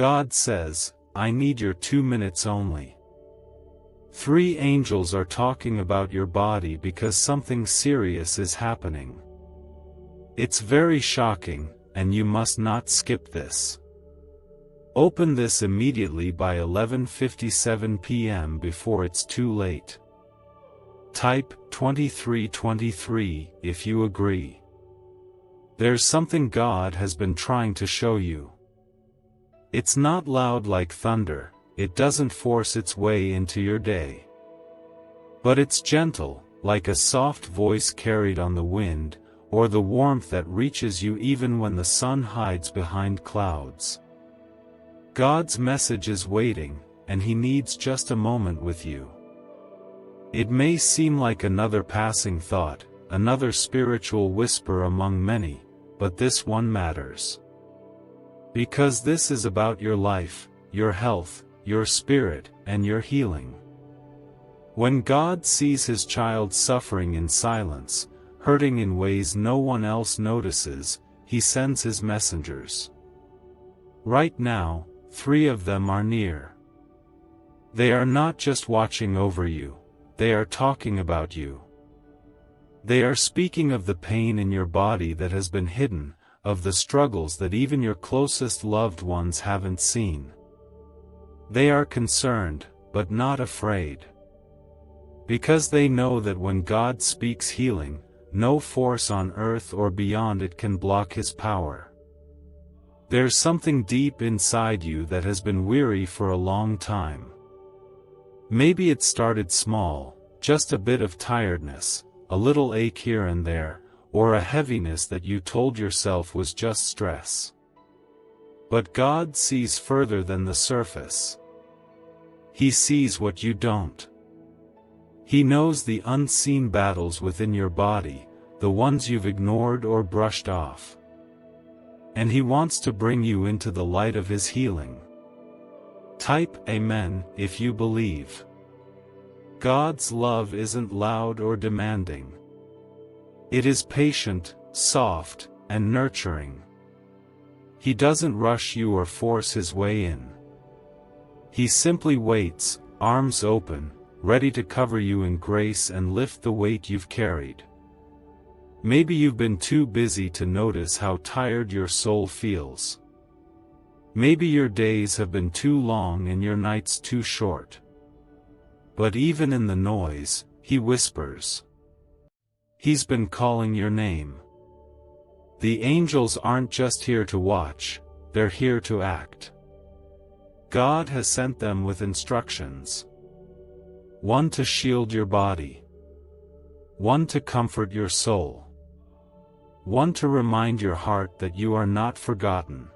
God says, I need your 2 minutes only. 3 angels are talking about your body because something serious is happening. It's very shocking, and you must not skip this. Open this immediately by 11:57 p.m. before it's too late. Type 2323 if you agree. There's something God has been trying to show you. It's not loud like thunder, it doesn't force its way into your day. But it's gentle, like a soft voice carried on the wind, or the warmth that reaches you even when the sun hides behind clouds. God's message is waiting, and He needs just a moment with you. It may seem like another passing thought, another spiritual whisper among many, but this one matters. Because this is about your life, your health, your spirit, and your healing. When God sees His child suffering in silence, hurting in ways no one else notices, He sends His messengers. Right now, 3 of them are near. They are not just watching over you, they are talking about you. They are speaking of the pain in your body that has been hidden, of the struggles that even your closest loved ones haven't seen. They are concerned, but not afraid. Because they know that when God speaks healing, no force on earth or beyond it can block His power. There's something deep inside you that has been weary for a long time. Maybe it started small, just a bit of tiredness, a little ache here and there, or a heaviness that you told yourself was just stress. But God sees further than the surface. He sees what you don't. He knows the unseen battles within your body, the ones you've ignored or brushed off. And He wants to bring you into the light of His healing. Type Amen if you believe. God's love isn't loud or demanding. It is patient, soft, and nurturing. He doesn't rush you or force His way in. He simply waits, arms open, ready to cover you in grace and lift the weight you've carried. Maybe you've been too busy to notice how tired your soul feels. Maybe your days have been too long and your nights too short. But even in the noise, He whispers. He's been calling your name. The angels aren't just here to watch, they're here to act. God has sent them with instructions. 1 to shield your body. 1 to comfort your soul. 1 to remind your heart that you are not forgotten.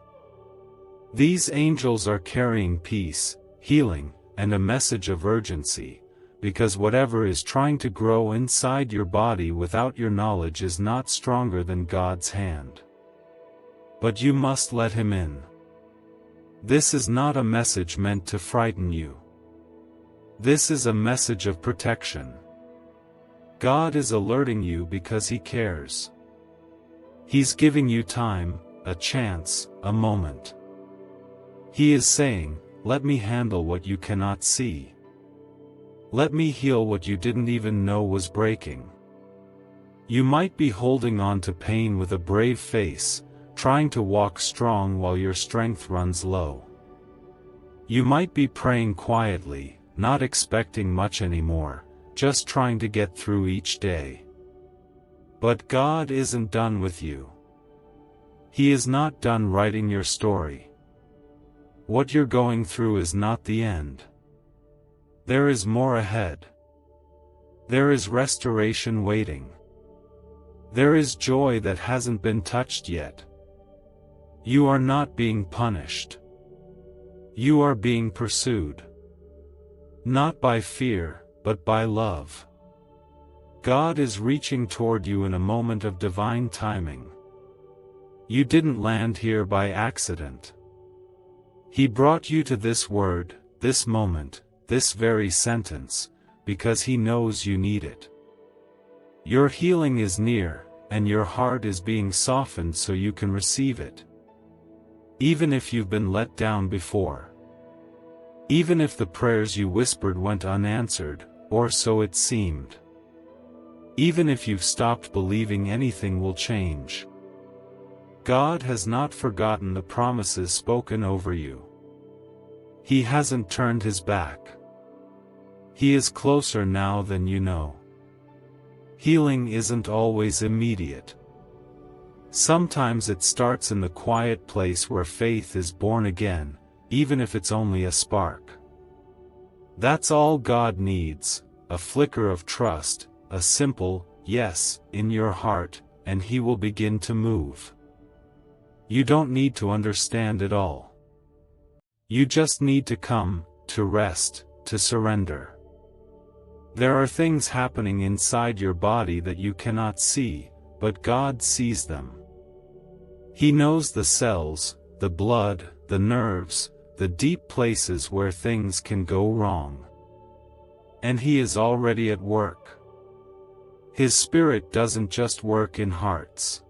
These angels are carrying peace, healing, and a message of urgency, because whatever is trying to grow inside your body without your knowledge is not stronger than God's hand. But you must let Him in. This is not a message meant to frighten you. This is a message of protection. God is alerting you because He cares. He's giving you time, a chance, a moment. He is saying, let me handle what you cannot see. Let me heal what you didn't even know was breaking. You might be holding on to pain with a brave face, trying to walk strong while your strength runs low. You might be praying quietly, not expecting much anymore, just trying to get through each day. But God isn't done with you. He is not done writing your story. What you're going through is not the end. There is more ahead. There is restoration waiting. There is joy that hasn't been touched yet. You are not being punished. You are being pursued. Not by fear, but by love. God is reaching toward you in a moment of divine timing. You didn't land here by accident. He brought you to this word, this moment, this very sentence, because He knows you need it. Your healing is near, and your heart is being softened so you can receive it. Even if you've been let down before. Even if the prayers you whispered went unanswered, or so it seemed. Even if you've stopped believing anything will change. God has not forgotten the promises spoken over you. He hasn't turned his back. He is closer now than you know. Healing isn't always immediate. Sometimes it starts in the quiet place where faith is born again, even if it's only a spark. That's all God needs, a flicker of trust, a simple yes in your heart, and he will begin to move. You don't need to understand it all. You just need to come, to rest, to surrender. There are things happening inside your body that you cannot see, but God sees them. He knows the cells, the blood, the nerves, the deep places where things can go wrong. And he is already at work. His Spirit doesn't just work in hearts.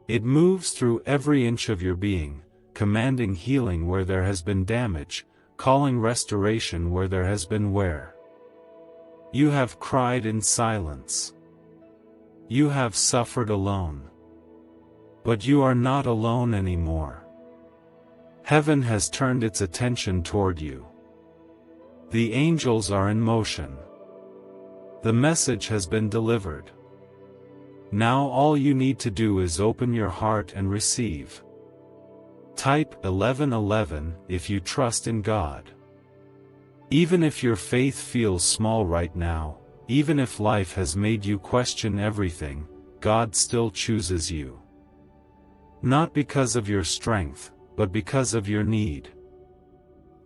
It moves through every inch of your being, commanding healing where there has been damage, calling restoration where there has been wear. You have cried in silence. You have suffered alone. But you are not alone anymore. Heaven has turned its attention toward you. The angels are in motion. The message has been delivered. Now all you need to do is open your heart and receive. Type 1111 if you trust in God. Even if your faith feels small right now, even if life has made you question everything, God still chooses you. Not because of your strength, but because of your need.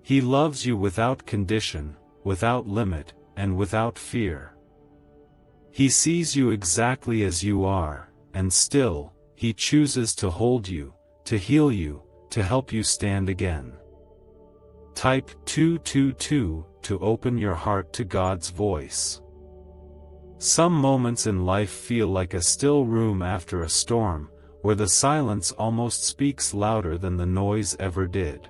He loves you without condition, without limit, and without fear. He sees you exactly as you are, and still, he chooses to hold you, to heal you, to help you stand again. Type 222 to open your heart to God's voice. Some moments in life feel like a still room after a storm, where the silence almost speaks louder than the noise ever did.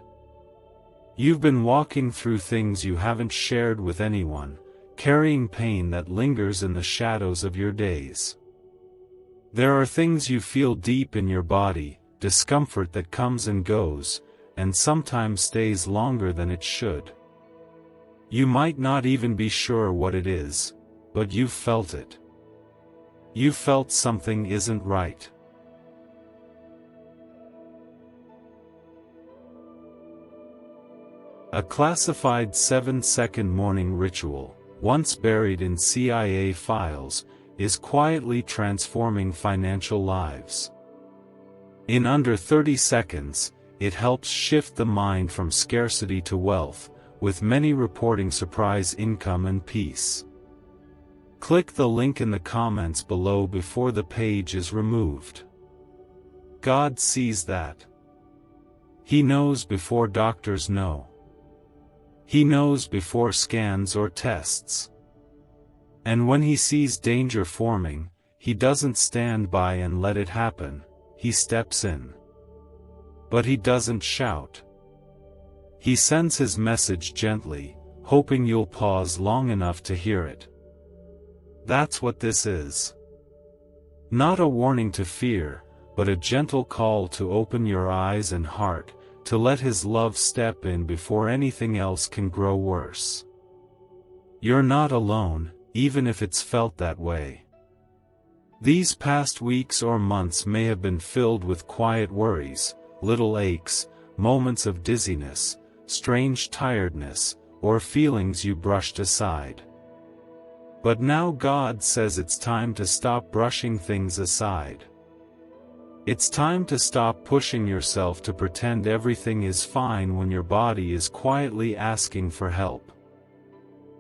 You've been walking through things you haven't shared with anyone, carrying pain that lingers in the shadows of your days. There are things you feel deep in your body, discomfort that comes and goes, and sometimes stays longer than it should. You might not even be sure what it is, but you've felt it. You felt something isn't right. A classified 7-second morning ritual, once buried in CIA files, is quietly transforming financial lives. In under 30 seconds, it helps shift the mind from scarcity to wealth, with many reporting surprise income and peace. Click the link in the comments below before the page is removed. God sees that. He knows before doctors know. He knows before scans or tests. And when he sees danger forming, he doesn't stand by and let it happen, he steps in. But he doesn't shout. He sends his message gently, hoping you'll pause long enough to hear it. That's what this is. Not a warning to fear, but a gentle call to open your eyes and heart, to let his love step in before anything else can grow worse. You're not alone, even if it's felt that way. These past weeks or months may have been filled with quiet worries, little aches, moments of dizziness, strange tiredness, or feelings you brushed aside. But now God says it's time to stop brushing things aside. It's time to stop pushing yourself to pretend everything is fine when your body is quietly asking for help.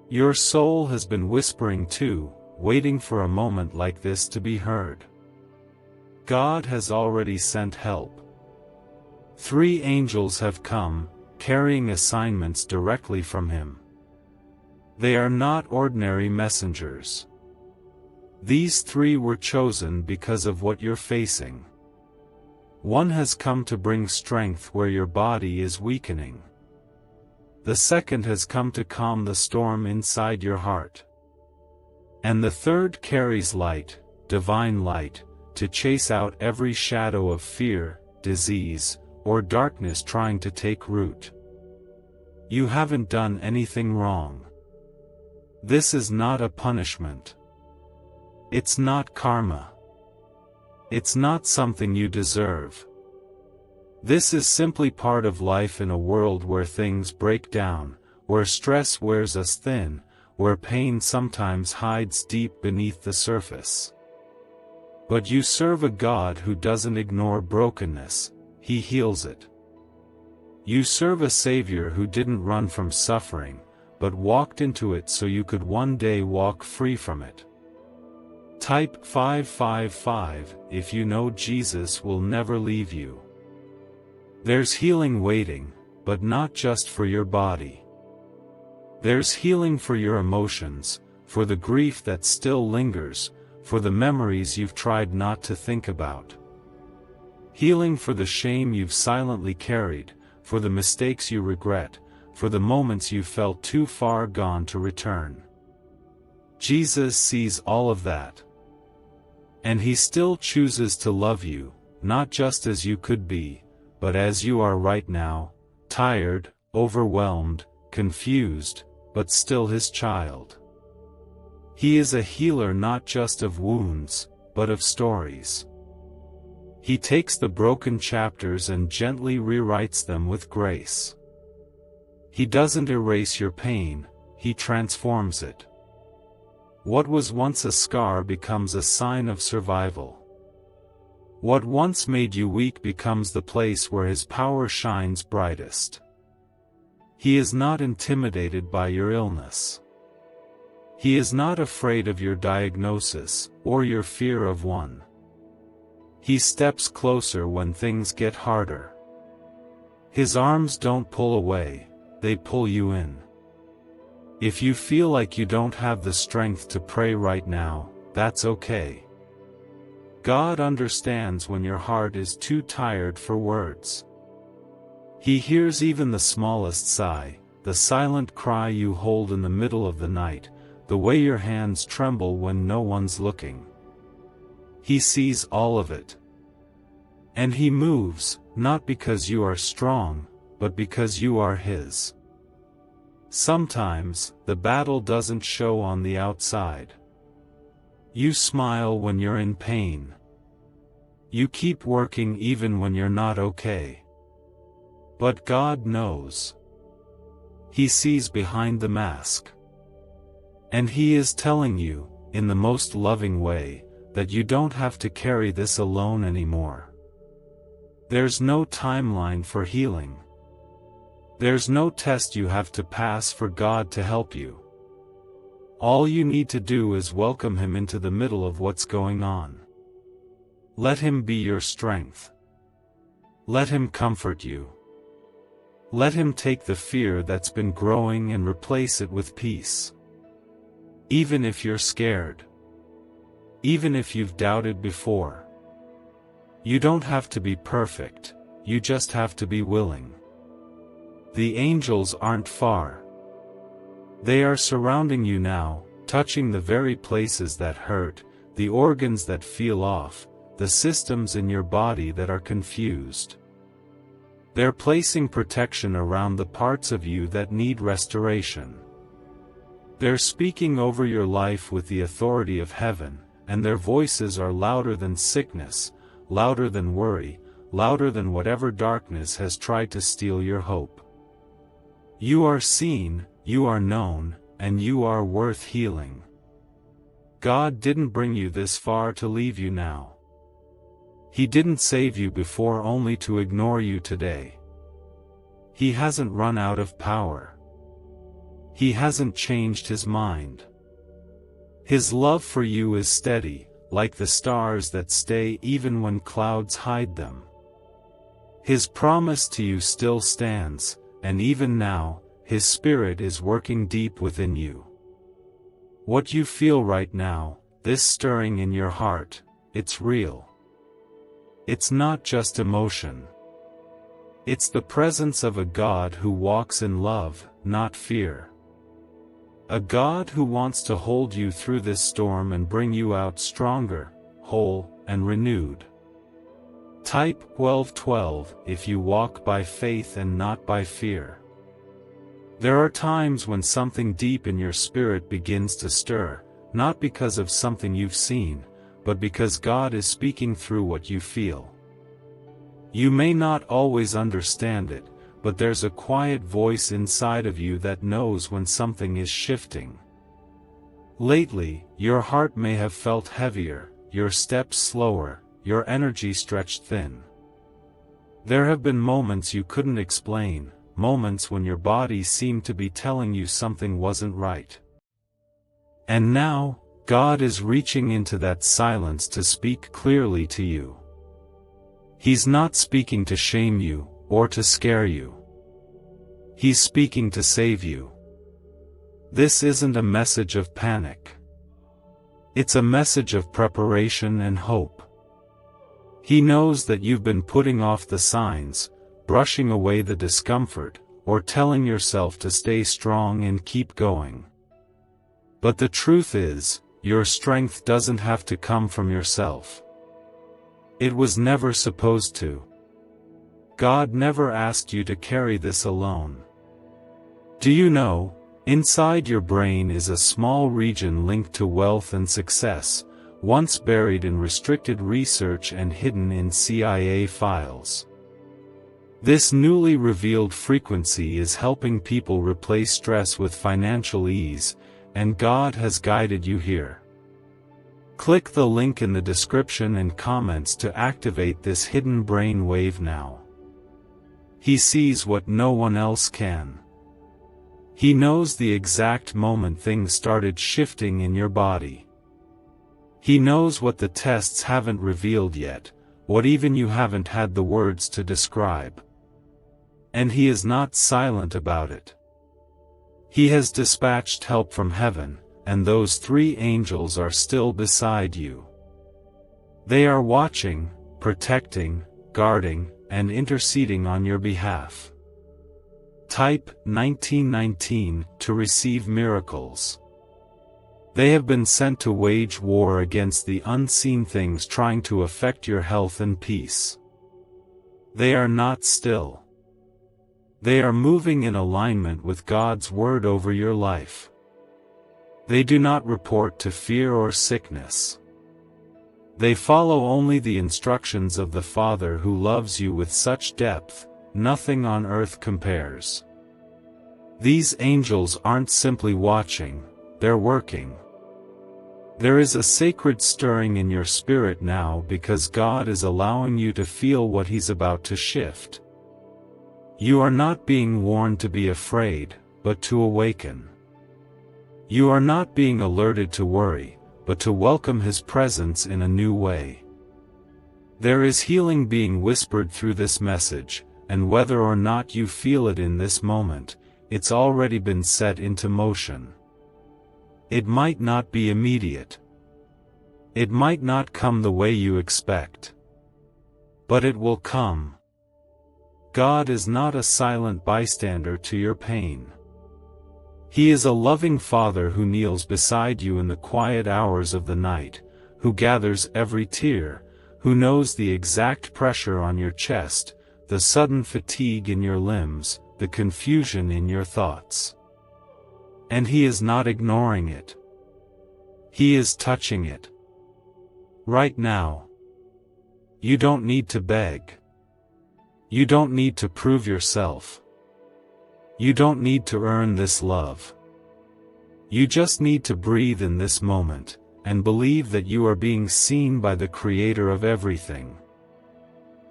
Your soul has been whispering too, waiting for a moment like this to be heard. God has already sent help. 3 angels have come, carrying assignments directly from him. They are not ordinary messengers. These 3 were chosen because of what you're facing. One has come to bring strength where your body is weakening. The second has come to calm the storm inside your heart. And the third carries light, divine light, to chase out every shadow of fear, disease, or darkness trying to take root. You haven't done anything wrong. This is not a punishment. It's not karma. It's not something you deserve. This is simply part of life in a world where things break down, where stress wears us thin, where pain sometimes hides deep beneath the surface. But you serve a God who doesn't ignore brokenness, He heals it. You serve a Savior who didn't run from suffering, but walked into it so you could one day walk free from it. Type 555 if you know Jesus will never leave you. There's healing waiting, but not just for your body. There's healing for your emotions, for the grief that still lingers, for the memories you've tried not to think about. Healing for the shame you've silently carried, for the mistakes you regret, for the moments you felt too far gone to return. Jesus sees all of that. And He still chooses to love you, not just as you could be, but as you are right now, tired, overwhelmed, confused, but still His child. He is a healer not just of wounds, but of stories. He takes the broken chapters and gently rewrites them with grace. He doesn't erase your pain, He transforms it. What was once a scar becomes a sign of survival. What once made you weak becomes the place where His power shines brightest. He is not intimidated by your illness. He is not afraid of your diagnosis, or your fear of one. He steps closer when things get harder. His arms don't pull away, they pull you in. If you feel like you don't have the strength to pray right now, that's okay. God understands when your heart is too tired for words. He hears even the smallest sigh, the silent cry you hold in the middle of the night, the way your hands tremble when no one's looking. He sees all of it. And He moves, not because you are strong, but because you are His. Sometimes, the battle doesn't show on the outside. You smile when you're in pain. You keep working even when you're not okay. But God knows. He sees behind the mask. And He is telling you, in the most loving way, that you don't have to carry this alone anymore. There's no timeline for healing. There's no test you have to pass for God to help you. All you need to do is welcome Him into the middle of what's going on. Let Him be your strength. Let Him comfort you. Let Him take the fear that's been growing and replace it with peace. Even if you're scared. Even if you've doubted before. You don't have to be perfect, you just have to be willing. The angels aren't far. They are surrounding you now, touching the very places that hurt, the organs that feel off, the systems in your body that are confused. They're placing protection around the parts of you that need restoration. They're speaking over your life with the authority of heaven, and their voices are louder than sickness, louder than worry, louder than whatever darkness has tried to steal your hope. You are seen, you are known, and you are worth healing. God didn't bring you this far to leave you now. He didn't save you before only to ignore you today. He hasn't run out of power. He hasn't changed His mind. His love for you is steady, like the stars that stay even when clouds hide them. His promise to you still stands, and even now, His Spirit is working deep within you. What you feel right now, this stirring in your heart, it's real. It's not just emotion. It's the presence of a God who walks in love, not fear. A God who wants to hold you through this storm and bring you out stronger, whole, and renewed. Type 1212 if you walk by faith and not by fear. There are times when something deep in your spirit begins to stir, not because of something you've seen, but because God is speaking through what you feel. You may not always understand it, but there's a quiet voice inside of you that knows when something is shifting. Lately, your heart may have felt heavier, your steps slower, your energy stretched thin. There have been moments you couldn't explain, moments when your body seemed to be telling you something wasn't right. And now, God is reaching into that silence to speak clearly to you. He's not speaking to shame you, or to scare you. He's speaking to save you. This isn't a message of panic. It's a message of preparation and hope. He knows that you've been putting off the signs, brushing away the discomfort, or telling yourself to stay strong and keep going. But the truth is, your strength doesn't have to come from yourself. It was never supposed to. God never asked you to carry this alone. Do you know, inside your brain is a small region linked to wealth and success, once buried in restricted research and hidden in CIA files. This newly revealed frequency is helping people replace stress with financial ease, and God has guided you here. Click the link in the description and comments to activate this hidden brain wave now. He sees what no one else can. He knows the exact moment things started shifting in your body. He knows what the tests haven't revealed yet, what even you haven't had the words to describe. And He is not silent about it. He has dispatched help from heaven, and those 3 angels are still beside you. They are watching, protecting, guarding, and interceding on your behalf. Type 1919 to receive miracles. They have been sent to wage war against the unseen things trying to affect your health and peace. They are not still. They are moving in alignment with God's word over your life. They do not report to fear or sickness. They follow only the instructions of the Father who loves you with such depth, nothing on earth compares. These angels aren't simply watching, they're working. There is a sacred stirring in your spirit now because God is allowing you to feel what He's about to shift. You are not being warned to be afraid, but to awaken. You are not being alerted to worry, but to welcome His presence in a new way. There is healing being whispered through this message, and whether or not you feel it in this moment, it's already been set into motion. It might not be immediate. It might not come the way you expect. But it will come. God is not a silent bystander to your pain. He is a loving Father who kneels beside you in the quiet hours of the night, who gathers every tear, who knows the exact pressure on your chest, the sudden fatigue in your limbs, the confusion in your thoughts. And He is not ignoring it. He is touching it. Right now. You don't need to beg. You don't need to prove yourself. You don't need to earn this love. You just need to breathe in this moment, and believe that you are being seen by the Creator of everything.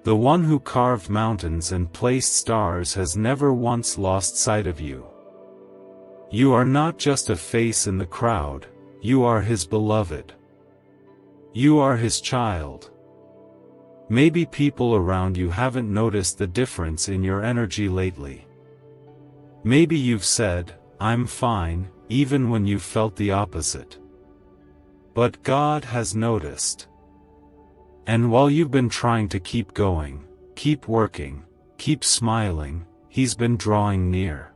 The one who carved mountains and placed stars has never once lost sight of you. You are not just a face in the crowd, you are His beloved. You are His child. Maybe people around you haven't noticed the difference in your energy lately. Maybe you've said, "I'm fine," even when you felt the opposite. But God has noticed. And while you've been trying to keep going, keep working, keep smiling, he's been drawing near.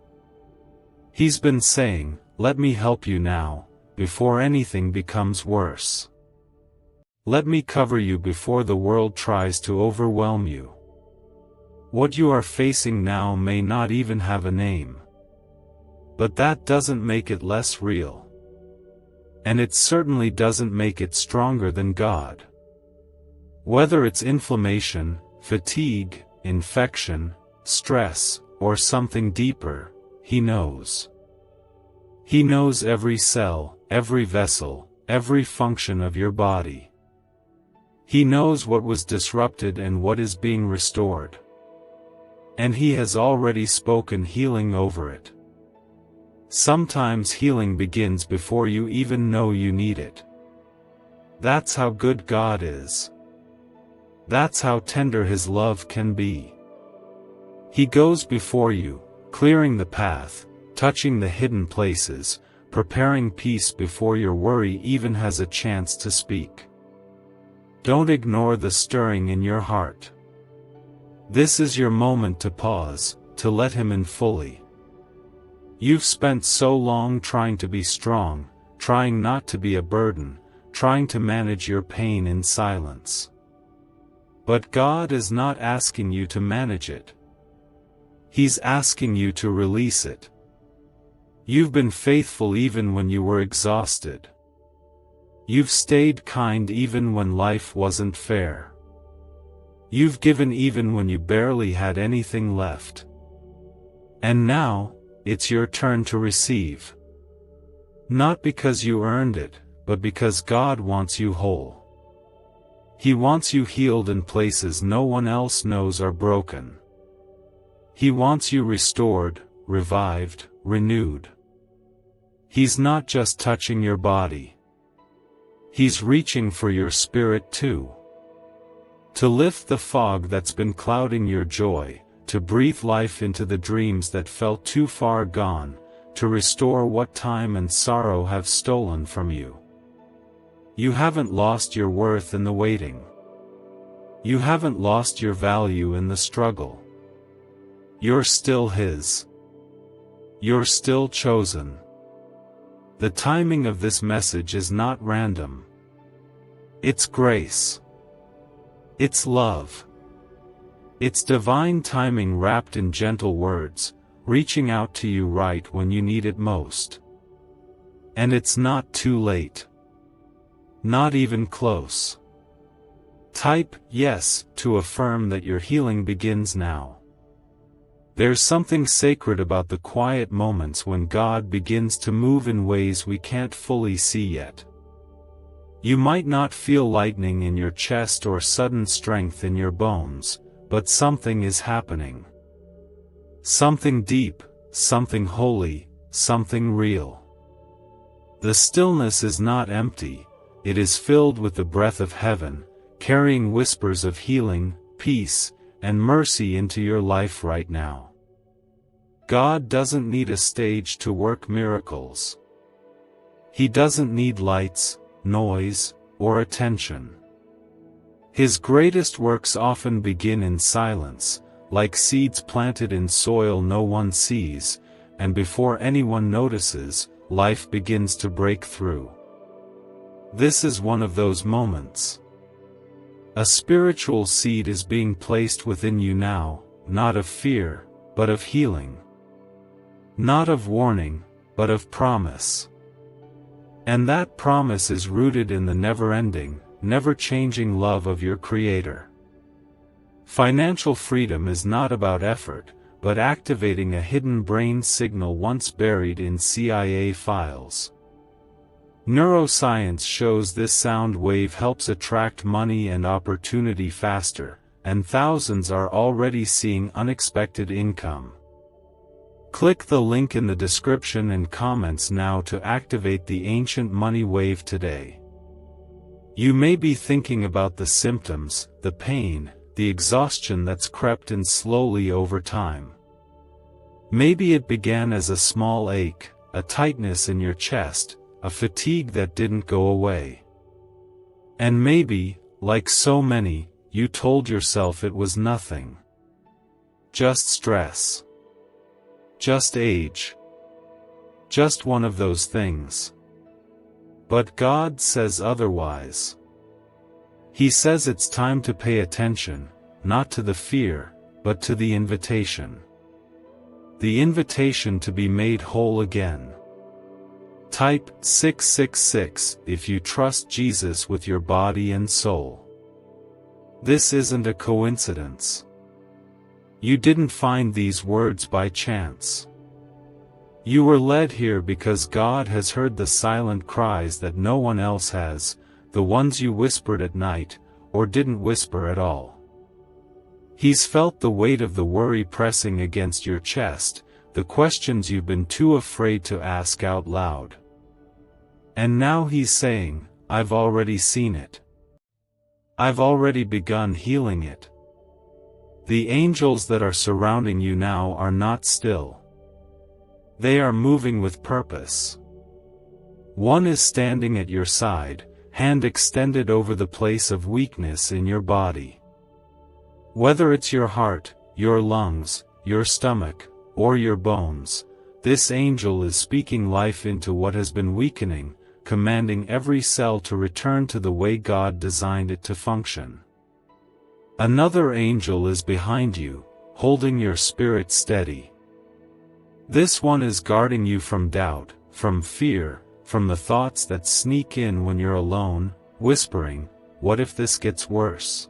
He's been saying, "Let me help you now, before anything becomes worse. Let me cover you before the world tries to overwhelm you." What you are facing now may not even have a name. But that doesn't make it less real. And it certainly doesn't make it stronger than God. Whether it's inflammation, fatigue, infection, stress, or something deeper, He knows. He knows every cell, every vessel, every function of your body. He knows what was disrupted and what is being restored. And He has already spoken healing over it. Sometimes healing begins before you even know you need it. That's how good God is. That's how tender His love can be. He goes before you, clearing the path, touching the hidden places, preparing peace before your worry even has a chance to speak. Don't ignore the stirring in your heart. This is your moment to pause, to let Him in fully. You've spent so long trying to be strong, trying not to be a burden, trying to manage your pain in silence. But God is not asking you to manage it. He's asking you to release it. You've been faithful even when you were exhausted. You've stayed kind even when life wasn't fair. You've given even when you barely had anything left. And now, it's your turn to receive. Not because you earned it, but because God wants you whole. He wants you healed in places no one else knows are broken. He wants you restored, revived, renewed. He's not just touching your body. He's reaching for your spirit too. To lift the fog that's been clouding your joy, to breathe life into the dreams that felt too far gone, to restore what time and sorrow have stolen from you. You haven't lost your worth in the waiting. You haven't lost your value in the struggle. You're still His. You're still chosen. The timing of this message is not random. It's grace. It's love. It's divine timing wrapped in gentle words, reaching out to you right when you need it most. And it's not too late. Not even close. Type "yes" to affirm that your healing begins now. There's something sacred about the quiet moments when God begins to move in ways we can't fully see yet. You might not feel lightning in your chest or sudden strength in your bones, but something is happening. Something deep, something holy, something real. The stillness is not empty. It is filled with the breath of heaven, carrying whispers of healing, peace, and mercy into your life right now. God doesn't need a stage to work miracles. He doesn't need lights, noise, or attention. His greatest works often begin in silence, like seeds planted in soil no one sees, and before anyone notices, life begins to break through. This is one of those moments. A spiritual seed is being placed within you now, not of fear, but of healing. Not of warning, but of promise. And that promise is rooted in the never-ending, never-changing love of your Creator. Financial freedom is not about effort, but activating a hidden brain signal once buried in CIA files. Neuroscience shows this sound wave helps attract money and opportunity faster, and thousands are already seeing unexpected income. Click the link in the description and comments now to activate the ancient money wave today. You may be thinking about the symptoms, the pain, the exhaustion that's crept in slowly over time. Maybe it began as a small ache, a tightness in your chest, a fatigue that didn't go away. And maybe, Like so many, you told yourself it was nothing. Just stress. Just age. Just one of those things. But God says otherwise. He says it's time to pay attention, not to the fear, but to the invitation. The invitation to be made whole again. Type 666 if you trust Jesus with your body and soul. This isn't a coincidence. You didn't find these words by chance. You were led here because God has heard the silent cries that no one else has, the ones you whispered at night, or didn't whisper at all. He's felt the weight of the worry pressing against your chest, the questions you've been too afraid to ask out loud. And now he's saying, I've already seen it. I've already begun healing it. The angels that are surrounding you now are not still. They are moving with purpose. One is standing at your side, hand extended over the place of weakness in your body. Whether it's your heart, your lungs, your stomach, or your bones, this angel is speaking life into what has been weakening, commanding every cell to return to the way God designed it to function. Another angel is behind you, holding your spirit steady. This one is guarding you from doubt, from fear, from the thoughts that sneak in when you're alone, whispering, "What if this gets worse?"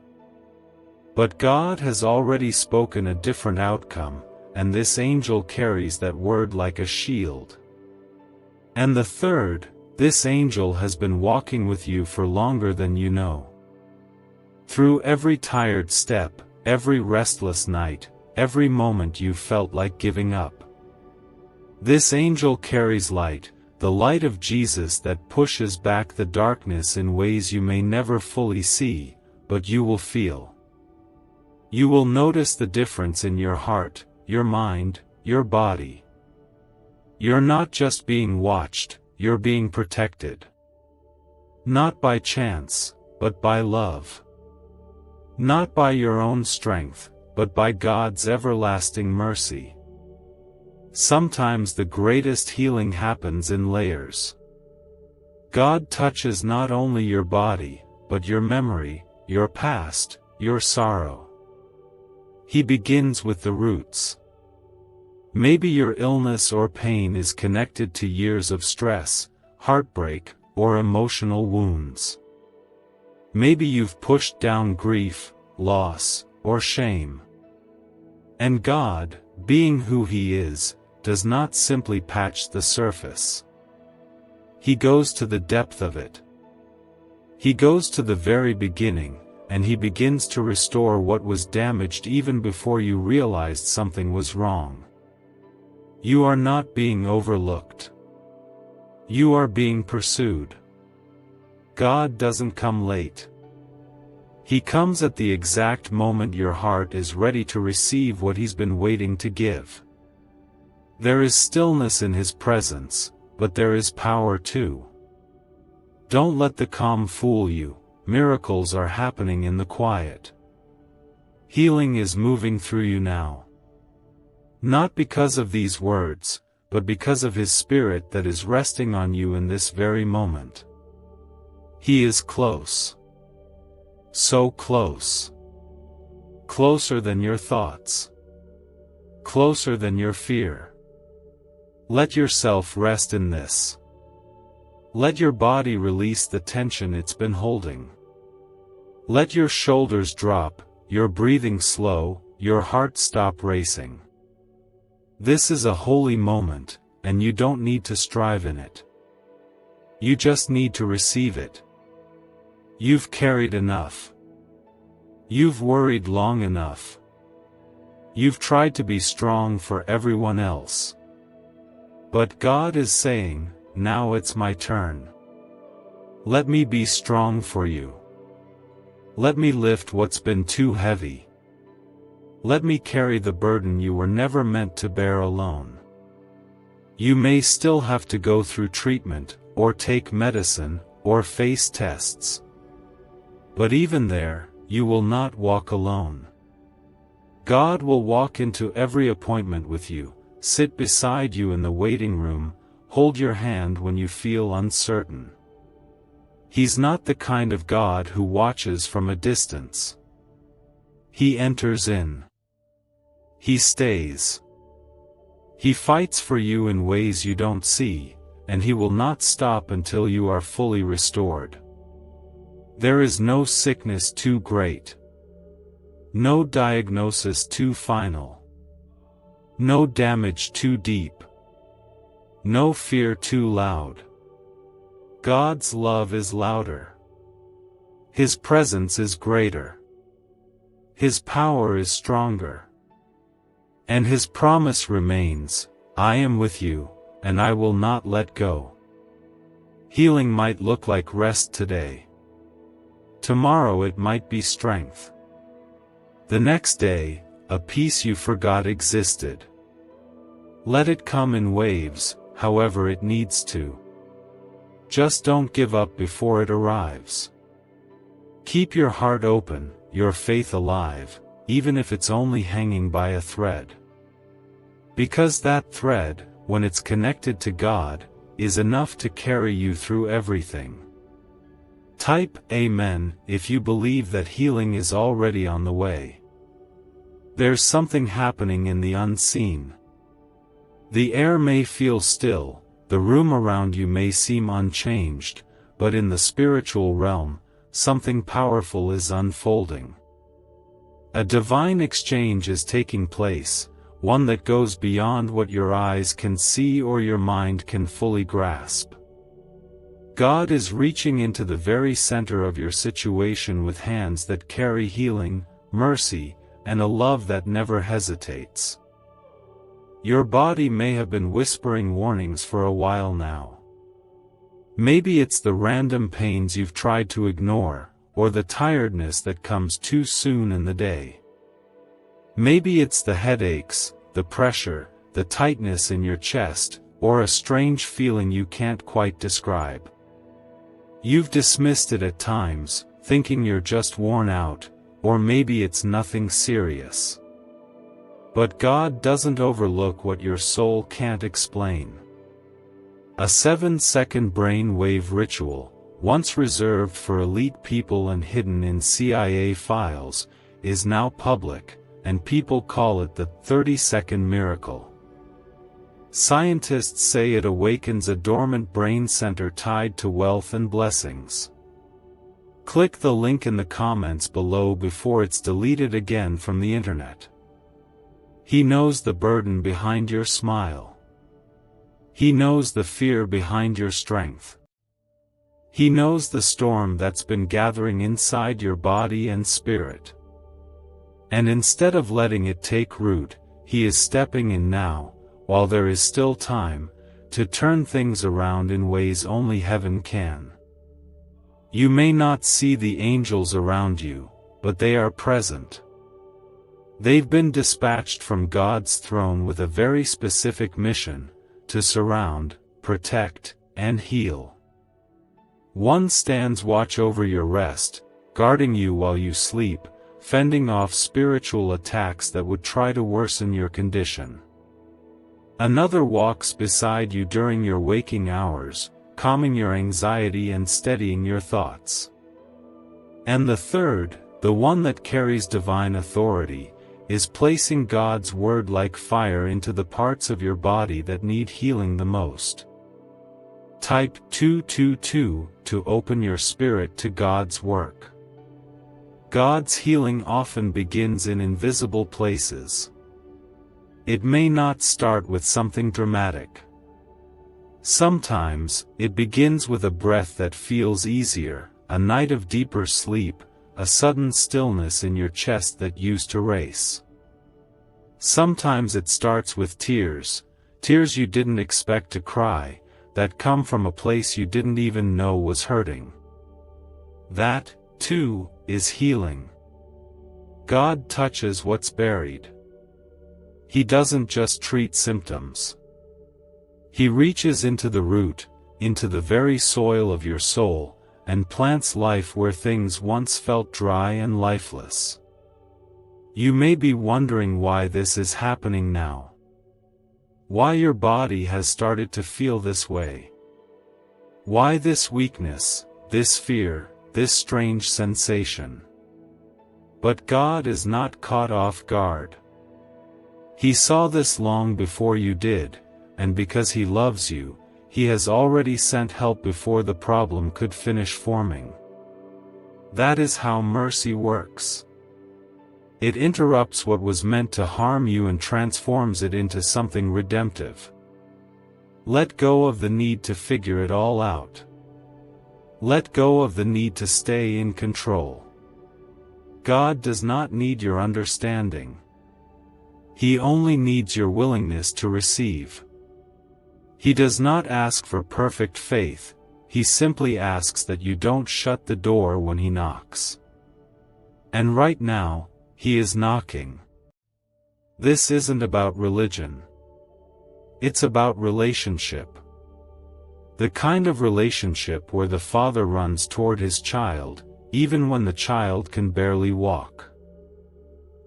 But God has already spoken a different outcome, and this angel carries that word like a shield. And the third, this angel has been walking with you for longer than you know. Through every tired step, every restless night, every moment you felt like giving up. This angel carries light, the light of Jesus that pushes back the darkness in ways you may never fully see, but you will feel. You will notice the difference in your heart, your mind, your body. You're not just being watched, you're being protected. Not by chance, but by love. Not by your own strength, but by God's everlasting mercy. Sometimes the greatest healing happens in layers. God touches not only your body, but your memory, your past, your sorrow. He begins with the roots. Maybe your illness or pain is connected to years of stress, heartbreak, or emotional wounds. Maybe you've pushed down grief, loss, or shame. And God, being who He is, does not simply patch the surface. He goes to the depth of it. He goes to the very beginning, and He begins to restore what was damaged even before you realized something was wrong. You are not being overlooked. You are being pursued. God doesn't come late. He comes at the exact moment your heart is ready to receive what He's been waiting to give. There is stillness in His presence, but there is power too. Don't let the calm fool you. Miracles are happening in the quiet. Healing is moving through you now. Not because of these words, but because of His Spirit that is resting on you in this very moment. He is close. So close. Closer than your thoughts. Closer than your fear. Let yourself rest in this. Let your body release the tension it's been holding. Let your shoulders drop, your breathing slow, your heart stop racing. This is a holy moment, and you don't need to strive in it. You just need to receive it. You've carried enough. You've worried long enough. You've tried to be strong for everyone else. But God is saying, now it's my turn. Let me be strong for you. Let me lift what's been too heavy. Let me carry the burden you were never meant to bear alone. You may still have to go through treatment, or take medicine, or face tests. But even there, you will not walk alone. God will walk into every appointment with you, sit beside you in the waiting room, hold your hand when you feel uncertain. He's not the kind of God who watches from a distance. He enters in. He stays. He fights for you in ways you don't see, and he will not stop until you are fully restored. There is no sickness too great. No diagnosis too final. No damage too deep. No fear too loud. God's love is louder. His presence is greater. His power is stronger. And his promise remains, I am with you, and I will not let go. Healing might look like rest today. Tomorrow it might be strength. The next day, a peace you forgot existed. Let it come in waves, however it needs to. Just don't give up before it arrives. Keep your heart open, your faith alive, even if it's only hanging by a thread. Because that thread, when it's connected to God, is enough to carry you through everything. Type Amen if you believe that healing is already on the way. There's something happening in the unseen. The air may feel still, the room around you may seem unchanged, but in the spiritual realm, something powerful is unfolding. A divine exchange is taking place, one that goes beyond what your eyes can see or your mind can fully grasp. God is reaching into the very center of your situation with hands that carry healing, mercy, and a love that never hesitates. Your body may have been whispering warnings for a while now. Maybe it's the random pains you've tried to ignore, or the tiredness that comes too soon in the day. Maybe it's the headaches, the pressure, the tightness in your chest, or a strange feeling you can't quite describe. You've dismissed it at times, thinking you're just worn out, or maybe it's nothing serious. But God doesn't overlook what your soul can't explain. A 7-second brain-wave ritual, once reserved for elite people and hidden in CIA files, is now public, and people call it the 30-second miracle. Scientists say it awakens a dormant brain center tied to wealth and blessings. Click the link in the comments below before it's deleted again from the internet. He knows the burden behind your smile. He knows the fear behind your strength. He knows the storm that's been gathering inside your body and spirit. And instead of letting it take root, he is stepping in now, while there is still time, to turn things around in ways only heaven can. You may not see the angels around you, but they are present. They've been dispatched from God's throne with a very specific mission, to surround, protect, and heal. One stands watch over your rest, guarding you while you sleep, fending off spiritual attacks that would try to worsen your condition. Another walks beside you during your waking hours, calming your anxiety and steadying your thoughts. And the third, the one that carries divine authority, is placing God's word like fire into the parts of your body that need healing the most. Type 222 to open your spirit to God's work. God's healing often begins in invisible places. It may not start with something dramatic. Sometimes, it begins with a breath that feels easier, a night of deeper sleep, a sudden stillness in your chest that used to race. Sometimes it starts with tears, tears you didn't expect to cry, that come from a place you didn't even know was hurting. That, too, is healing. God touches what's buried. He doesn't just treat symptoms. He reaches into the root, into the very soil of your soul, and plants life where things once felt dry and lifeless. You may be wondering why this is happening now. Why your body has started to feel this way. Why this weakness, this fear, this strange sensation. But God is not caught off guard. He saw this long before you did, and because He loves you, He has already sent help before the problem could finish forming. That is how mercy works. It interrupts what was meant to harm you and transforms it into something redemptive. Let go of the need to figure it all out. Let go of the need to stay in control. God does not need your understanding. He only needs your willingness to receive. He does not ask for perfect faith, He simply asks that you don't shut the door when He knocks. And right now, He is knocking. This isn't about religion. It's about relationship. The kind of relationship where the father runs toward his child, even when the child can barely walk.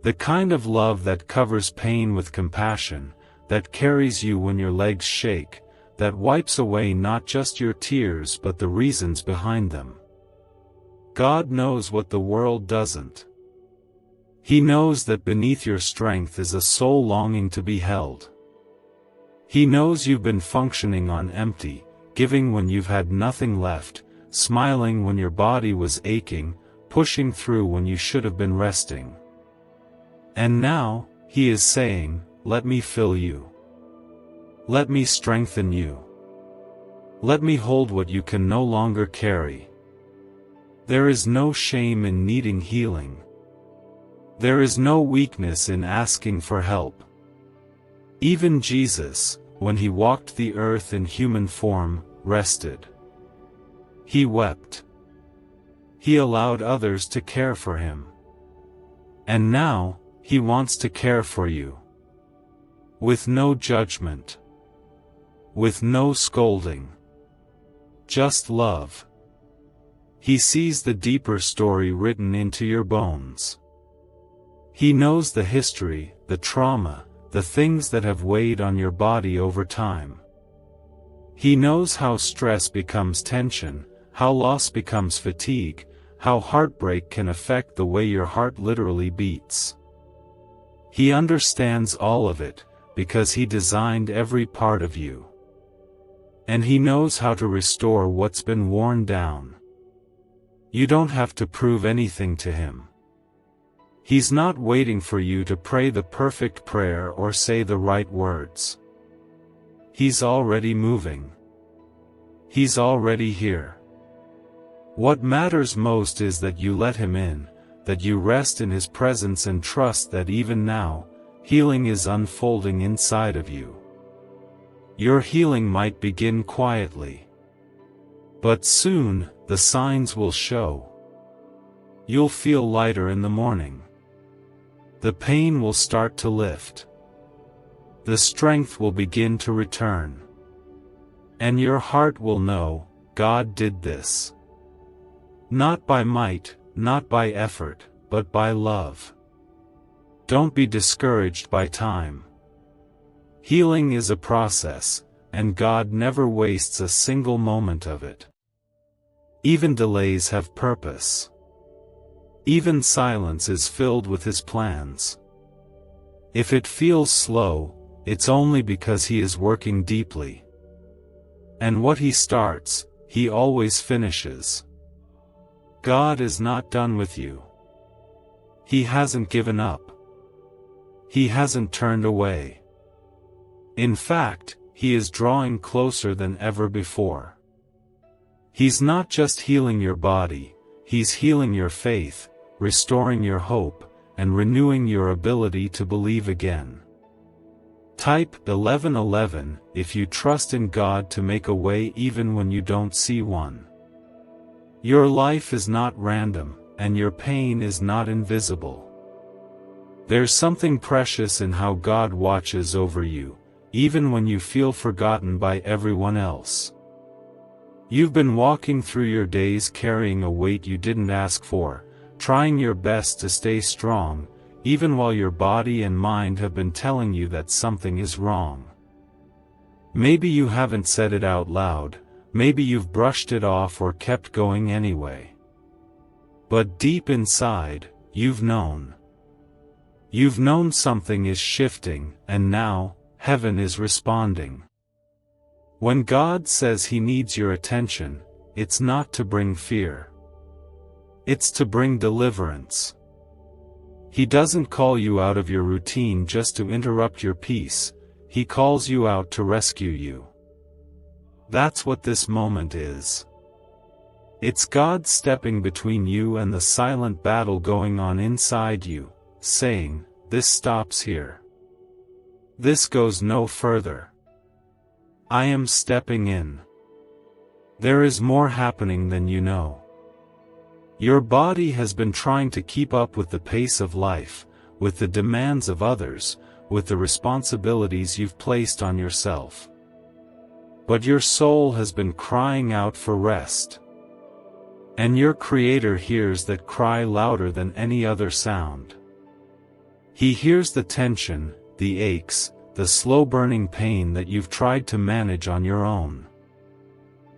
The kind of love that covers pain with compassion, that carries you when your legs shake, that wipes away not just your tears but the reasons behind them. God knows what the world doesn't. He knows that beneath your strength is a soul longing to be held. He knows you've been functioning on empty, giving when you've had nothing left, smiling when your body was aching, pushing through when you should have been resting. And now, He is saying, let me fill you. Let me strengthen you. Let me hold what you can no longer carry. There is no shame in needing healing. There is no weakness in asking for help. Even Jesus, when He walked the earth in human form, rested. He wept. He allowed others to care for Him. And now, He wants to care for you. With no judgment. With no scolding. Just love. He sees the deeper story written into your bones. He knows the history, the trauma, the things that have weighed on your body over time. He knows how stress becomes tension, how loss becomes fatigue, how heartbreak can affect the way your heart literally beats. He understands all of it, because He designed every part of you. And He knows how to restore what's been worn down. You don't have to prove anything to Him. He's not waiting for you to pray the perfect prayer or say the right words. He's already moving. He's already here. What matters most is that you let Him in, that you rest in His presence and trust that even now, healing is unfolding inside of you. Your healing might begin quietly. But soon, the signs will show. You'll feel lighter in the morning. The pain will start to lift. The strength will begin to return. And your heart will know, God did this. Not by might, not by effort, but by love. Don't be discouraged by time. Healing is a process, and God never wastes a single moment of it. Even delays have purpose. Even silence is filled with His plans. If it feels slow, it's only because He is working deeply. And what He starts, He always finishes. God is not done with you. He hasn't given up. He hasn't turned away. In fact, He is drawing closer than ever before. He's not just healing your body, He's healing your faith, restoring your hope, and renewing your ability to believe again. Type 1111 if you trust in God to make a way even when you don't see one. Your life is not random, and your pain is not invisible. There's something precious in how God watches over you, even when you feel forgotten by everyone else. You've been walking through your days carrying a weight you didn't ask for, trying your best to stay strong, even while your body and mind have been telling you that something is wrong. Maybe you haven't said it out loud, maybe you've brushed it off or kept going anyway. But deep inside, you've known. You've known something is shifting, and now, heaven is responding. When God says He needs your attention, it's not to bring fear. It's to bring deliverance. He doesn't call you out of your routine just to interrupt your peace, He calls you out to rescue you. That's what this moment is. It's God stepping between you and the silent battle going on inside you, saying, "This stops here. This goes no further. I am stepping in. There is more happening than you know." Your body has been trying to keep up with the pace of life, with the demands of others, with the responsibilities you've placed on yourself. But your soul has been crying out for rest. And your Creator hears that cry louder than any other sound. He hears the tension, the aches, the slow-burning pain that you've tried to manage on your own.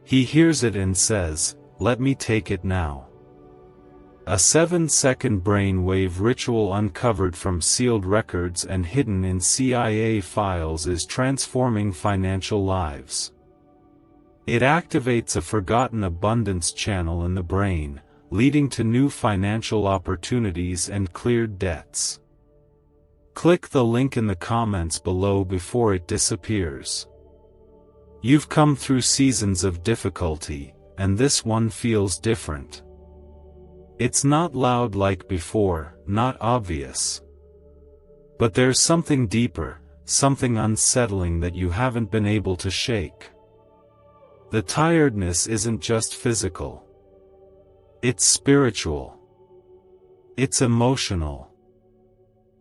He hears it and says, "Let me take it now." A 7-second brainwave ritual uncovered from sealed records and hidden in CIA files is transforming financial lives. It activates a forgotten abundance channel in the brain, leading to new financial opportunities and cleared debts. Click the link in the comments below before it disappears. You've come through seasons of difficulty, and this one feels different. It's not loud like before, not obvious. But there's something deeper, something unsettling that you haven't been able to shake. The tiredness isn't just physical. It's spiritual. It's emotional.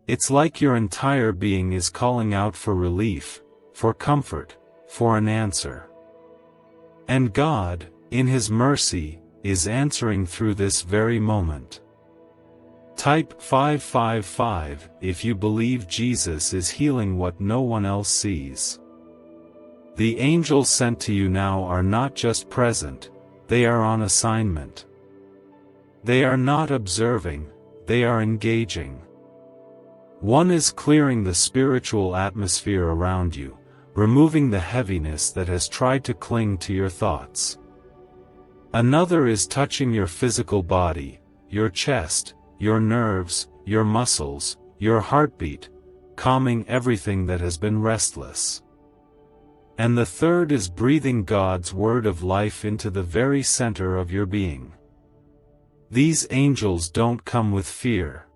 It's like your entire being is calling out for relief, for comfort, for an answer. And God, in His mercy, is answering through this very moment. Type 555 if you believe Jesus is healing what no one else sees. The angels sent to you now are not just present, they are on assignment. They are not observing, they are engaging. One is clearing the spiritual atmosphere around you, removing the heaviness that has tried to cling to your thoughts. Another is touching your physical body, your chest, your nerves, your muscles, your heartbeat, calming everything that has been restless. And the third is breathing God's word of life into the very center of your being. These angels don't come with fear.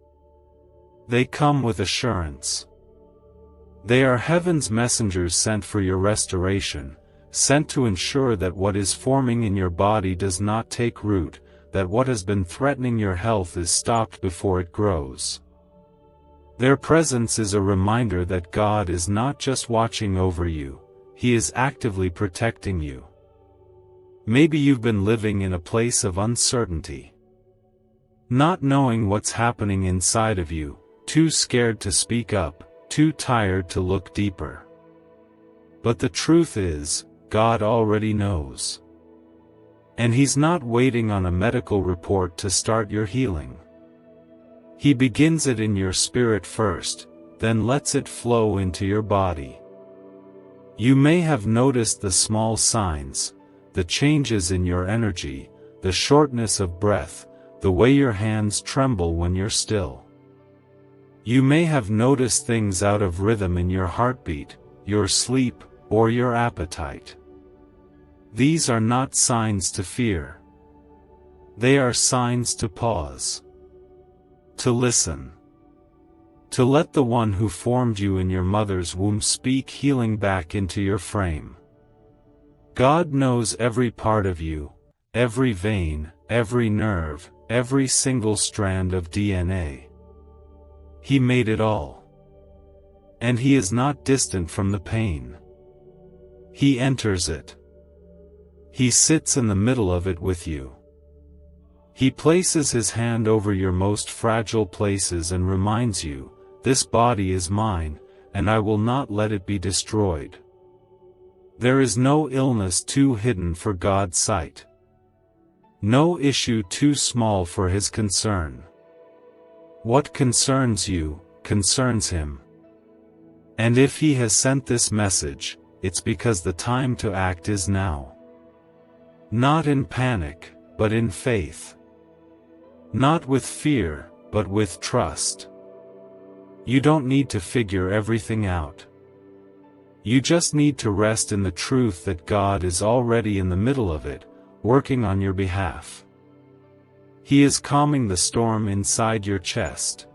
They come with assurance. They are heaven's messengers sent for your restoration, sent to ensure that what is forming in your body does not take root, that what has been threatening your health is stopped before it grows. Their presence is a reminder that God is not just watching over you, He is actively protecting you. Maybe you've been living in a place of uncertainty. Not knowing what's happening inside of you, too scared to speak up, too tired to look deeper. But the truth is, God already knows. And He's not waiting on a medical report to start your healing. He begins it in your spirit first, then lets it flow into your body. You may have noticed the small signs, the changes in your energy, the shortness of breath, the way your hands tremble when you're still. You may have noticed things out of rhythm in your heartbeat, your sleep, or your appetite. These are not signs to fear. They are signs to pause. To listen. To let the one who formed you in your mother's womb speak healing back into your frame. God knows every part of you, every vein, every nerve, every single strand of DNA. He made it all. And He is not distant from the pain. He enters it. He sits in the middle of it with you. He places his hand over your most fragile places and reminds you, "This body is mine, and I will not let it be destroyed." There is no illness too hidden for God's sight. No issue too small for His concern. What concerns you, concerns Him. And if He has sent this message, it's because the time to act is now. Not in panic, but in faith. Not with fear, but with trust. You don't need to figure everything out. You just need to rest in the truth that God is already in the middle of it, working on your behalf. He is calming the storm inside your chest.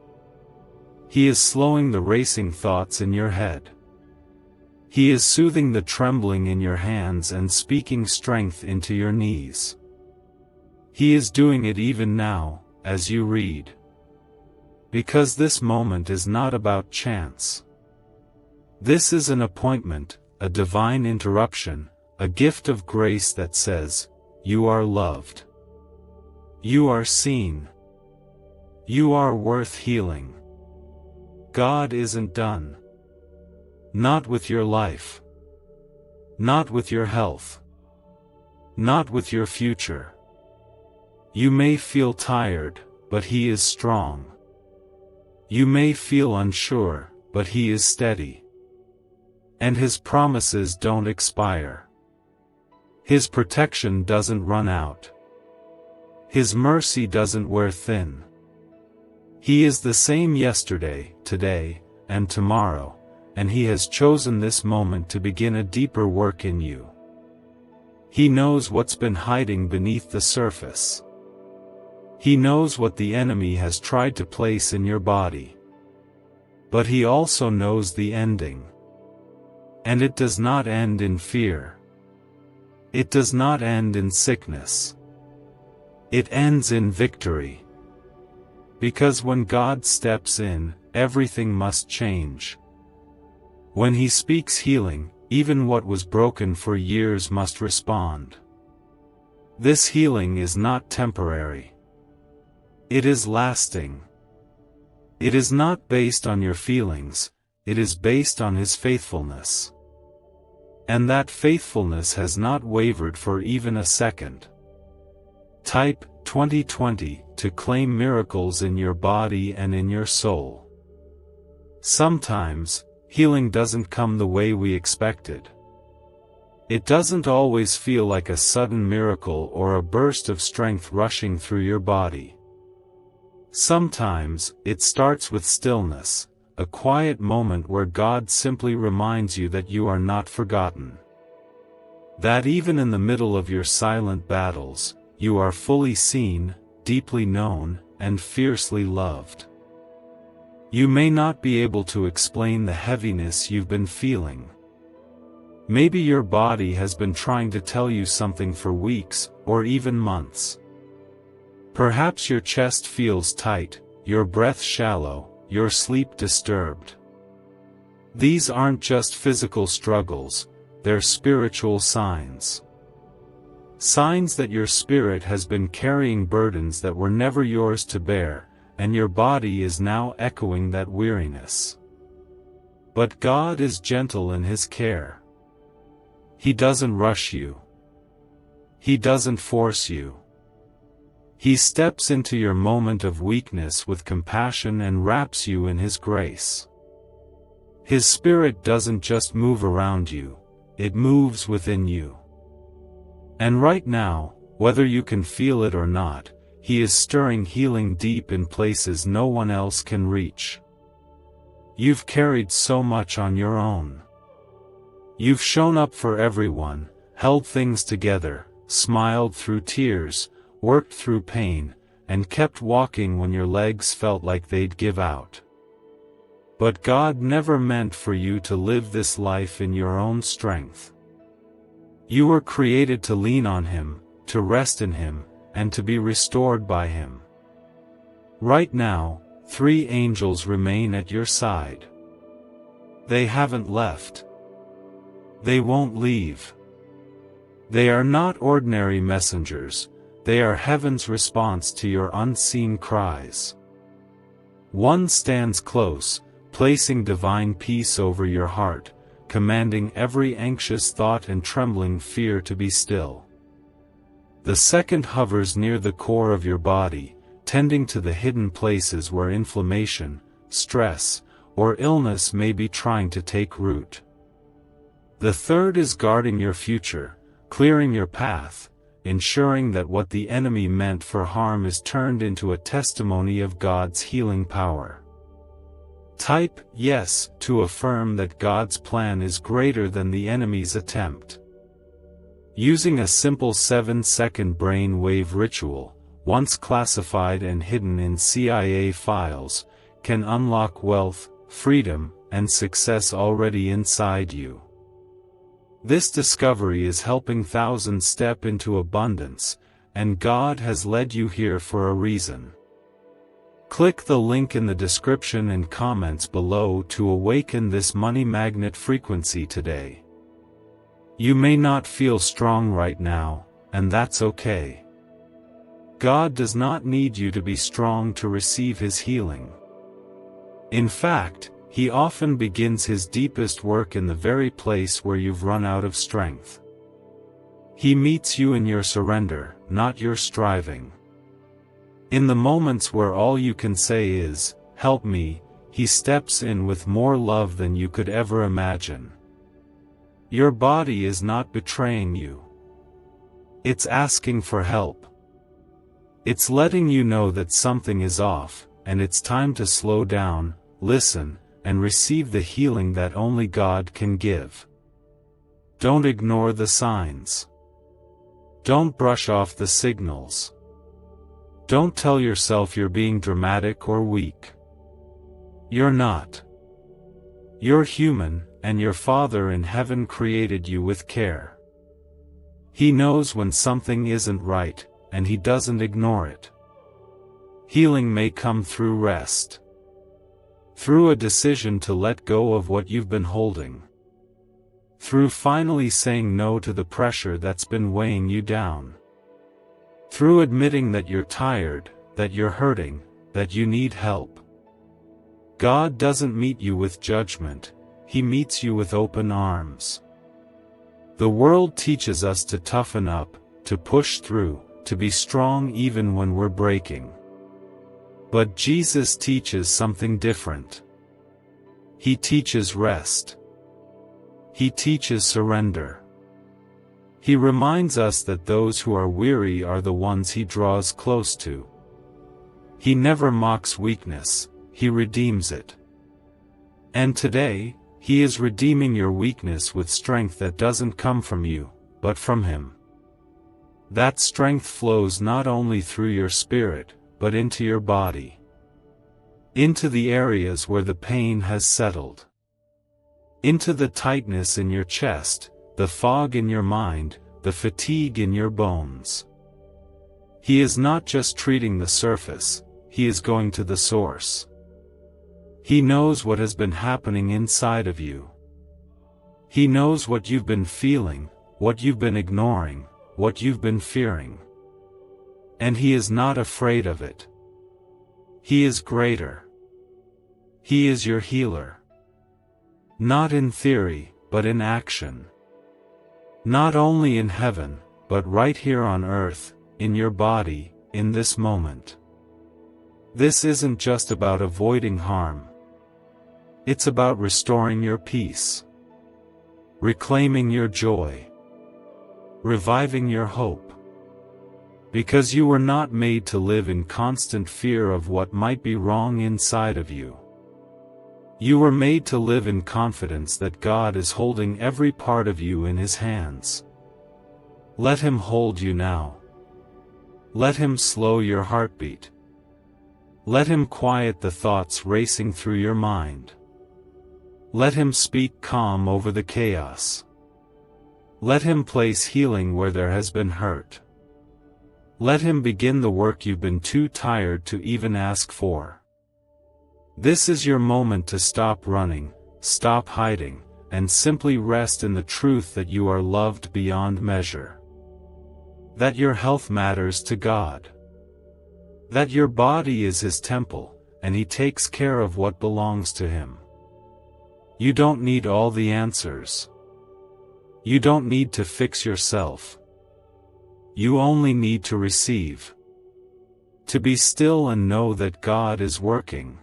He is slowing the racing thoughts in your head. He is soothing the trembling in your hands and speaking strength into your knees. He is doing it even now, as you read. Because this moment is not about chance. This is an appointment, a divine interruption, a gift of grace that says, "You are loved. You are seen. You are worth healing." God isn't done. Not with your life. Not with your health. Not with your future. You may feel tired, but He is strong. You may feel unsure, but He is steady. And His promises don't expire. His protection doesn't run out. His mercy doesn't wear thin. He is the same yesterday, today, and tomorrow, and He has chosen this moment to begin a deeper work in you. He knows what's been hiding beneath the surface. He knows what the enemy has tried to place in your body. But He also knows the ending. And it does not end in fear. It does not end in sickness. It ends in victory. Because when God steps in, everything must change. When He speaks healing, even what was broken for years must respond. This healing is not temporary. It is lasting. It is not based on your feelings, it is based on His faithfulness. And that faithfulness has not wavered for even a second. Type 2020 to claim miracles in your body and in your soul. Sometimes, healing doesn't come the way we expected. It doesn't always feel like a sudden miracle or a burst of strength rushing through your body. Sometimes, it starts with stillness, a quiet moment where God simply reminds you that you are not forgotten. That even in the middle of your silent battles, you are fully seen, deeply known, and fiercely loved. You may not be able to explain the heaviness you've been feeling. Maybe your body has been trying to tell you something for weeks, or even months. Perhaps your chest feels tight, your breath shallow, your sleep disturbed. These aren't just physical struggles, they're spiritual signs. Signs that your spirit has been carrying burdens that were never yours to bear, and your body is now echoing that weariness. But God is gentle in His care. He doesn't rush you. He doesn't force you. He steps into your moment of weakness with compassion and wraps you in His grace. His Spirit doesn't just move around you, it moves within you. And right now, whether you can feel it or not, He is stirring healing deep in places no one else can reach. You've carried so much on your own. You've shown up for everyone, held things together, smiled through tears, worked through pain, and kept walking when your legs felt like they'd give out. But God never meant for you to live this life in your own strength. You were created to lean on Him, to rest in Him, and to be restored by Him. Right now, 3 angels remain at your side. They haven't left. They won't leave. They are not ordinary messengers, they are heaven's response to your unseen cries. One stands close, placing divine peace over your heart, commanding every anxious thought and trembling fear to be still. The second hovers near the core of your body, tending to the hidden places where inflammation, stress, or illness may be trying to take root. The third is guarding your future, clearing your path, ensuring that what the enemy meant for harm is turned into a testimony of God's healing power. Type yes to affirm that God's plan is greater than the enemy's attempt. Using a simple 7-second brain wave ritual, once classified and hidden in CIA files, can unlock wealth, freedom, and success already inside you. This discovery is helping thousands step into abundance, and God has led you here for a reason. Click the link in the description and comments below to awaken this money magnet frequency today. You may not feel strong right now, and that's okay. God does not need you to be strong to receive His healing. In fact, He often begins His deepest work in the very place where you've run out of strength. He meets you in your surrender, not your striving. In the moments where all you can say is, "Help me," He steps in with more love than you could ever imagine. Your body is not betraying you. It's asking for help. It's letting you know that something is off, and it's time to slow down, listen, and receive the healing that only God can give. Don't ignore the signs. Don't brush off the signals. Don't tell yourself you're being dramatic or weak. You're not. You're human, and your Father in heaven created you with care. He knows when something isn't right, and He doesn't ignore it. Healing may come through rest. Through a decision to let go of what you've been holding. Through finally saying no to the pressure that's been weighing you down. Through admitting that you're tired, that you're hurting, that you need help. God doesn't meet you with judgment, He meets you with open arms. The world teaches us to toughen up, to push through, to be strong even when we're breaking. But Jesus teaches something different. He teaches rest. He teaches surrender. He reminds us that those who are weary are the ones He draws close to. He never mocks weakness, He redeems it. And today, He is redeeming your weakness with strength that doesn't come from you, but from Him. That strength flows not only through your spirit, but into your body. Into the areas where the pain has settled. Into the tightness in your chest, the fog in your mind, the fatigue in your bones. He is not just treating the surface, He is going to the source. He knows what has been happening inside of you. He knows what you've been feeling, what you've been ignoring, what you've been fearing. And He is not afraid of it. He is greater. He is your healer. Not in theory, but in action. Not only in heaven, but right here on earth, in your body, in this moment. This isn't just about avoiding harm. It's about restoring your peace. Reclaiming your joy. Reviving your hope. Because you were not made to live in constant fear of what might be wrong inside of you. You were made to live in confidence that God is holding every part of you in His hands. Let Him hold you now. Let Him slow your heartbeat. Let Him quiet the thoughts racing through your mind. Let Him speak calm over the chaos. Let Him place healing where there has been hurt. Let Him begin the work you've been too tired to even ask for. This is your moment to stop running, stop hiding, and simply rest in the truth that you are loved beyond measure. That your health matters to God. That your body is His temple, and He takes care of what belongs to Him. You don't need all the answers. You don't need to fix yourself. You only need to receive. To be still and know that God is working.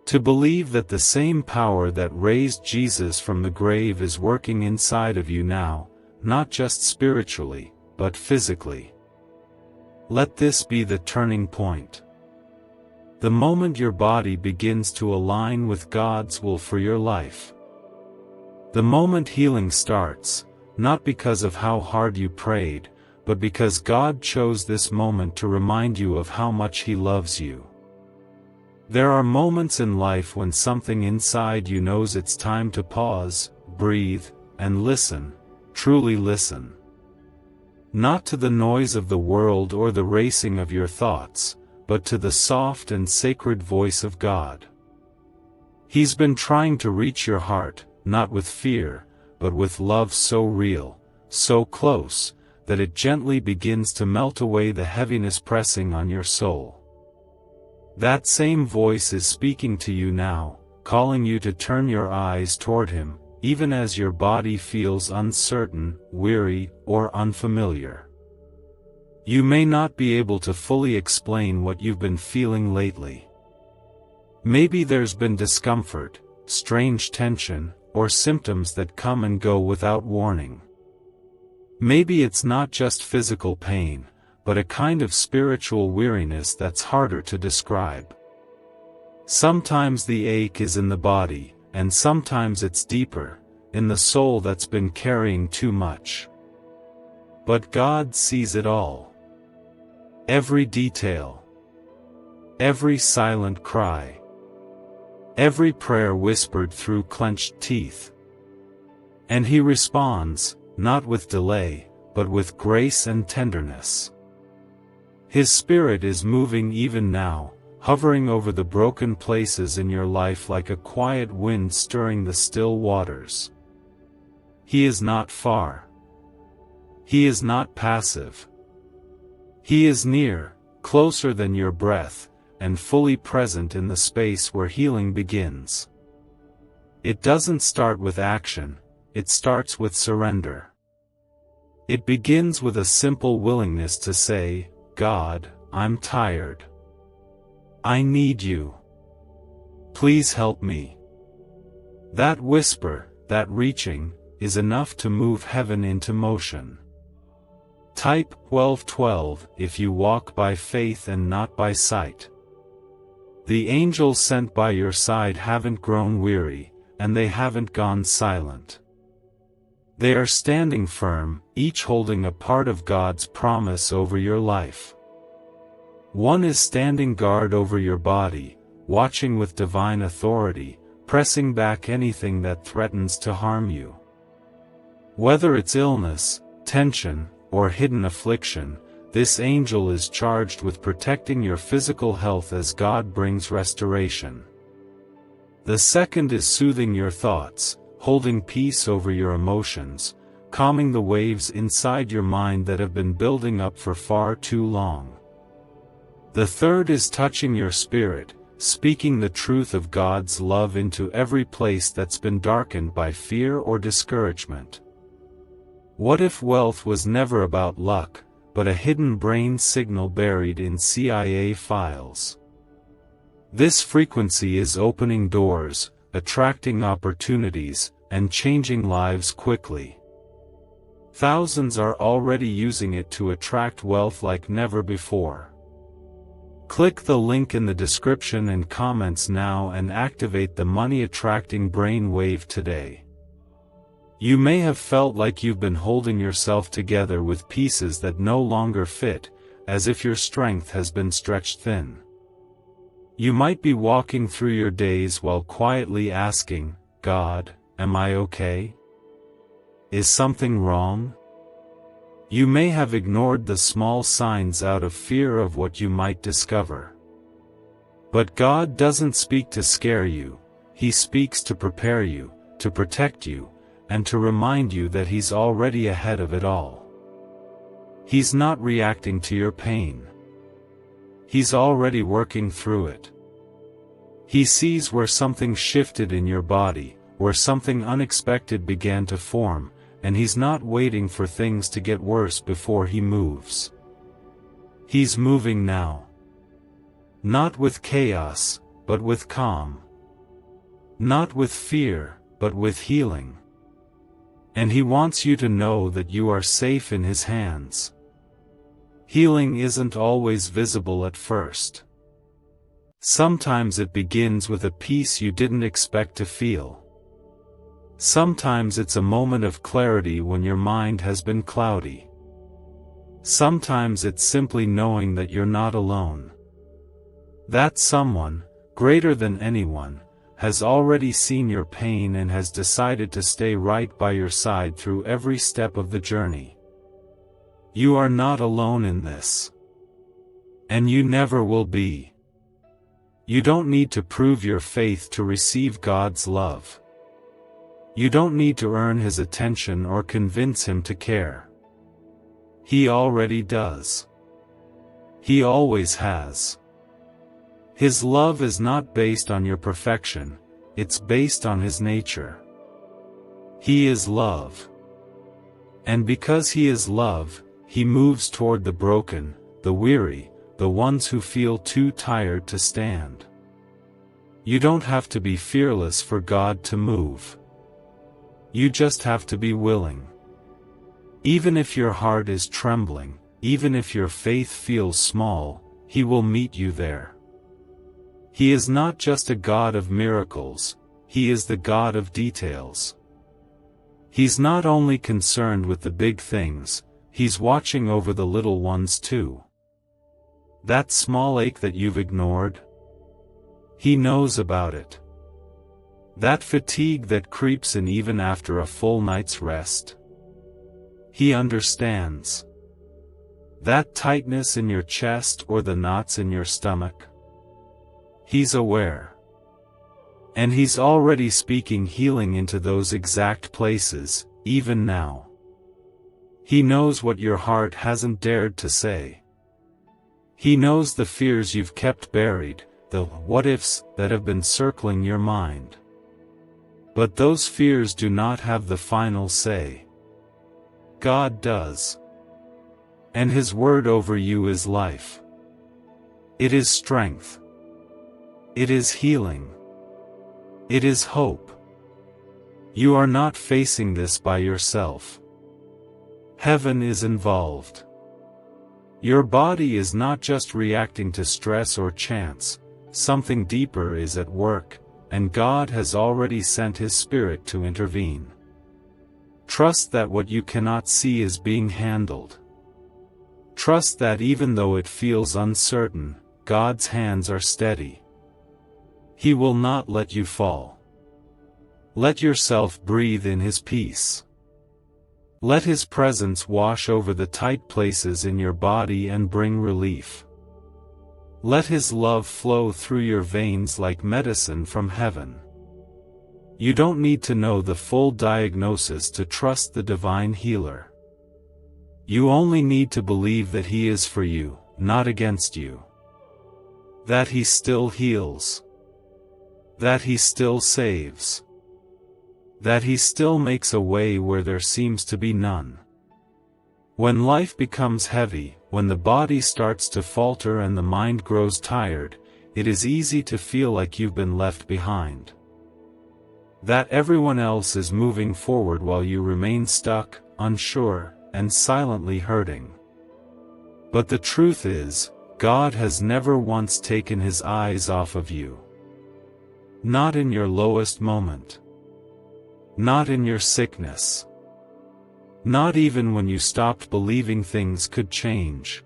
To believe that the same power that raised Jesus from the grave is working inside of you now, not just spiritually, but physically. Let this be the turning point. The moment your body begins to align with God's will for your life. The moment healing starts, not because of how hard you prayed, but because God chose this moment to remind you of how much He loves you. There are moments in life when something inside you knows it's time to pause, breathe, and listen, truly listen. Not to the noise of the world or the racing of your thoughts, but to the soft and sacred voice of God. He's been trying to reach your heart, not with fear, but with love so real, so close, that it gently begins to melt away the heaviness pressing on your soul. That same voice is speaking to you now, calling you to turn your eyes toward Him, even as your body feels uncertain, weary, or unfamiliar. You may not be able to fully explain what you've been feeling lately. Maybe there's been discomfort, strange tension, or symptoms that come and go without warning. Maybe it's not just physical pain, but a kind of spiritual weariness that's harder to describe. Sometimes the ache is in the body, and sometimes it's deeper, in the soul that's been carrying too much. But God sees it all. Every detail. Every silent cry. Every prayer whispered through clenched teeth. And He responds, not with delay, but with grace and tenderness. His Spirit is moving even now, hovering over the broken places in your life like a quiet wind stirring the still waters. He is not far. He is not passive. He is near, closer than your breath, and fully present in the space where healing begins. It doesn't start with action, it starts with surrender. It begins with a simple willingness to say, God, I'm tired. I need you. Please help me. That whisper, that reaching, is enough to move heaven into motion. Type 1212 if you walk by faith and not by sight. The angels sent by your side haven't grown weary, and they haven't gone silent. They are standing firm, each holding a part of God's promise over your life. One is standing guard over your body, watching with divine authority, pressing back anything that threatens to harm you. Whether it's illness, tension, or hidden affliction, this angel is charged with protecting your physical health as God brings restoration. The second is soothing your thoughts, holding peace over your emotions, calming the waves inside your mind that have been building up for far too long. The third is touching your spirit, speaking the truth of God's love into every place that's been darkened by fear or discouragement. What if wealth was never about luck, but a hidden brain signal buried in CIA files? This frequency is opening doors, attracting opportunities, and changing lives quickly. Thousands are already using it to attract wealth like never before. Click the link in the description and comments now and activate the money-attracting brain wave today. You may have felt like you've been holding yourself together with pieces that no longer fit, as if your strength has been stretched thin. You might be walking through your days while quietly asking, God, am I okay? Is something wrong? You may have ignored the small signs out of fear of what you might discover. But God doesn't speak to scare you, He speaks to prepare you, to protect you, and to remind you that He's already ahead of it all. He's not reacting to your pain. He's already working through it. He sees where something shifted in your body, where something unexpected began to form, and He's not waiting for things to get worse before He moves. He's moving now. Not with chaos, but with calm. Not with fear, but with healing. And He wants you to know that you are safe in His hands. Healing isn't always visible at first. Sometimes it begins with a peace you didn't expect to feel. Sometimes it's a moment of clarity when your mind has been cloudy. Sometimes it's simply knowing that you're not alone. That someone, greater than anyone, has already seen your pain and has decided to stay right by your side through every step of the journey. You are not alone in this. And you never will be. You don't need to prove your faith to receive God's love. You don't need to earn His attention or convince Him to care. He already does. He always has. His love is not based on your perfection, it's based on His nature. He is love. And because He is love, He moves toward the broken, the weary, the ones who feel too tired to stand. You don't have to be fearless for God to move. You just have to be willing. Even if your heart is trembling, even if your faith feels small, He will meet you there. He is not just a God of miracles, He is the God of details. He's not only concerned with the big things, He's watching over the little ones too. That small ache that you've ignored? He knows about it. That fatigue that creeps in even after a full night's rest? He understands. That tightness in your chest or the knots in your stomach? He's aware. And He's already speaking healing into those exact places, even now. He knows what your heart hasn't dared to say. He knows the fears you've kept buried, the what-ifs that have been circling your mind. But those fears do not have the final say. God does. And His word over you is life. It is strength. It is healing. It is hope. You are not facing this by yourself. Heaven is involved. Your body is not just reacting to stress or chance, something deeper is at work, and God has already sent His Spirit to intervene. Trust that what you cannot see is being handled. Trust that even though it feels uncertain, God's hands are steady. He will not let you fall. Let yourself breathe in His peace. Let His presence wash over the tight places in your body and bring relief. Let His love flow through your veins like medicine from heaven. You don't need to know the full diagnosis to trust the divine healer. You only need to believe that He is for you, not against you. That He still heals. That He still saves. That He still makes a way where there seems to be none. When life becomes heavy, when the body starts to falter and the mind grows tired, it is easy to feel like you've been left behind. That everyone else is moving forward while you remain stuck, unsure, and silently hurting. But the truth is, God has never once taken His eyes off of you. Not in your lowest moment. Not in your sickness. Not even when you stopped believing things could change.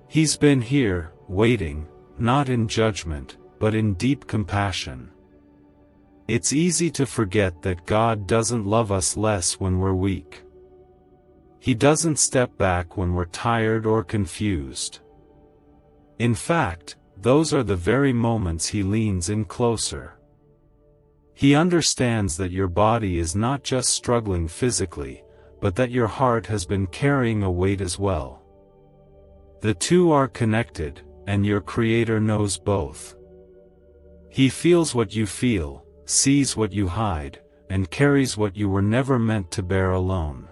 He's been here, waiting, not in judgment, but in deep compassion. It's easy to forget that God doesn't love us less when we're weak. He doesn't step back when we're tired or confused. In fact, those are the very moments He leans in closer. He understands that your body is not just struggling physically, but that your heart has been carrying a weight as well. The two are connected, and your Creator knows both. He feels what you feel, sees what you hide, and carries what you were never meant to bear alone.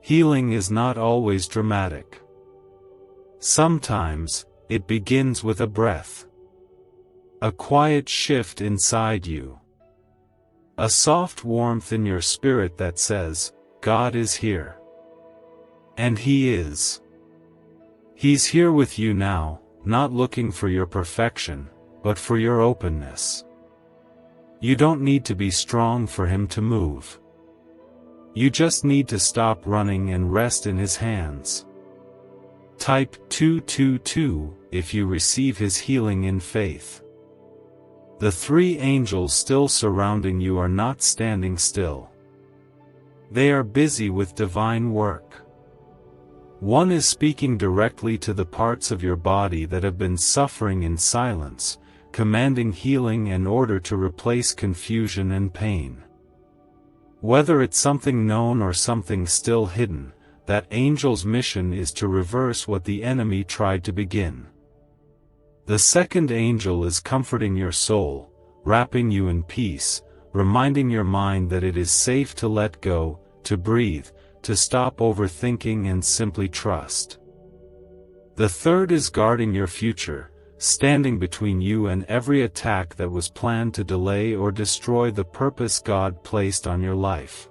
Healing is not always dramatic. Sometimes, it begins with a breath. A quiet shift inside you. A soft warmth in your spirit that says, God is here. And He is. He's here with you now, not looking for your perfection, but for your openness. You don't need to be strong for Him to move. You just need to stop running and rest in His hands. Type 222 if you receive His healing in faith. The three angels still surrounding you are not standing still. They are busy with divine work. One is speaking directly to the parts of your body that have been suffering in silence, commanding healing in order to replace confusion and pain. Whether it's something known or something still hidden, that angel's mission is to reverse what the enemy tried to begin. The second angel is comforting your soul, wrapping you in peace, reminding your mind that it is safe to let go, to breathe, to stop overthinking and simply trust. The third is guarding your future, standing between you and every attack that was planned to delay or destroy the purpose God placed on your life.